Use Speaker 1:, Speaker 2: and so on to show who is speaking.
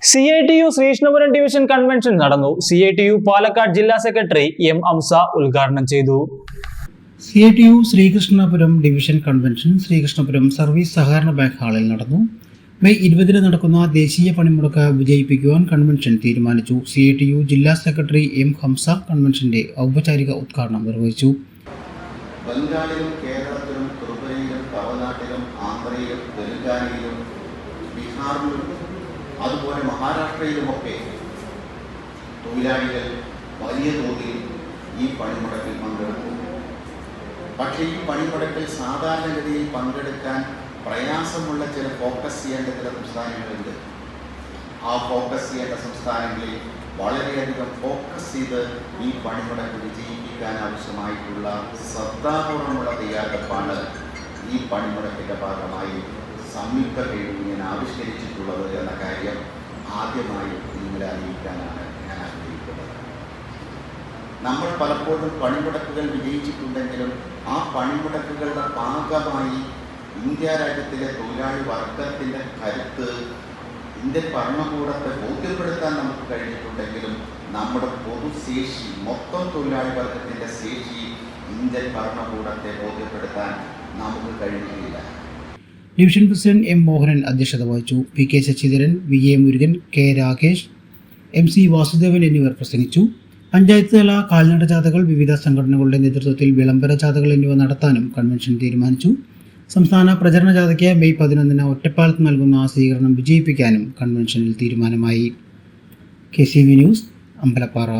Speaker 1: CITU Sreekrishnapuram division convention നടന്നു. CITU Palakkad ജില്ലാ secretary M. Amsa ഉദ്ഘാടനം ചെയ്തു.
Speaker 2: CITU Sreekrishnapuram division convention Sreekrishnapuram service സഹകരണ ബാങ്ക് ഹാളിൽ നടന്നു. മെയ് 20 നടക്കുന്ന ദേശീയ പണിമുടക്ക് വിജയിപ്പിക്കുവാൻ കൺവെൻഷൻ തീരുമാനിച്ചു. CITU ജില്ലാ സെക്രട്ടറി M. ഹംസ കൺവെൻഷന്റെ ഔപചാരിക ഉദ്ഘാടനം നിർവഹിച്ചു.
Speaker 3: ബംഗാളിലും കേരളത്തിലും ത്രിപുരയിലും തമിഴ്നാട്ടിലും ആന്ധ്രയിലും തെലുങ്കാനയിലും ബീഹാറിലും അതുപോലെ മഹാരാഷ്ട്രയിലുമൊക്കെ തൊഴിലാളികൾ വലിയ തോതിൽ ഈ പണിമുടക്കിൽ പങ്കെടുക്കും. പക്ഷേ ഈ പണിമുടക്കിൽ സാധാരണഗതിയിൽ പങ്കെടുക്കാൻ പ്രയാസമുള്ള ചില ഫോക്കസ് ചെയ്യേണ്ട ചില സംസ്ഥാനങ്ങളുണ്ട്. ആ ഫോക്കസ് ചെയ്യേണ്ട സംസ്ഥാനങ്ങളിൽ വളരെയധികം ഫോക്കസ് ചെയ്ത് ഈ പണിമുടക്ക് വിജയിപ്പിക്കാൻ ആവശ്യമായിട്ടുള്ള ശ്രദ്ധാപൂർവമുള്ള തയ്യാറെടുപ്പാണ് ഈ പണിമുടക്കിൻ്റെ ഭാഗമായി സംയുക്ത യൂണിയൻ ആവിഷ്കരിച്ചിട്ടുള്ളത് എന്ന കാര്യം ആദ്യമായി നിങ്ങളെ അറിയിക്കാനാണ് ഞാൻ ആഗ്രഹിക്കുന്നത്. നമ്മൾ പലപ്പോഴും പണിമുടക്കുകൾ വിജയിച്ചിട്ടുണ്ടെങ്കിലും ആ പണിമുടക്കുകളുടെ ഭാഗമായി ഇന്ത്യ രാജ്യത്തിലെ തൊഴിലാളി വർഗത്തിൻ്റെ കരുത്ത് ഇന്ത്യൻ ഭരണകൂടത്തെ ബോധ്യപ്പെടുത്താൻ നമുക്ക് കഴിഞ്ഞിട്ടുണ്ടെങ്കിലും നമ്മുടെ പൊതുശേഷി, മൊത്തം തൊഴിലാളി വർഗത്തിൻ്റെ ശേഷി ഇന്ത്യൻ ഭരണകൂടത്തെ ബോധ്യപ്പെടുത്താൻ നമുക്ക് കഴിഞ്ഞിട്ടില്ല.
Speaker 2: Division president M. മോഹനൻ അധ്യക്ഷത വഹിച്ചു. P. K. Sasidharan, V. A. Murugan, K. Rakesh, M. C. Vasudevan എന്നിവർ പ്രസംഗിച്ചു. പഞ്ചായത്ത് തല കാൽനട ജാഥകൾ, വിവിധ സംഘടനകളുടെ നേതൃത്വത്തിൽ വിളംബര ജാഥകൾ എന്നിവ നടത്താനും കൺവെൻഷൻ തീരുമാനിച്ചു. സംസ്ഥാന പ്രചരണ ജാഥയ്ക്ക് മെയ് 11 ഒറ്റപ്പാലത്ത് നൽകുന്ന സ്വീകരണം വിജയിപ്പിക്കാനും കൺവെൻഷനിൽ തീരുമാനമായി. KCV news, Ambalappara.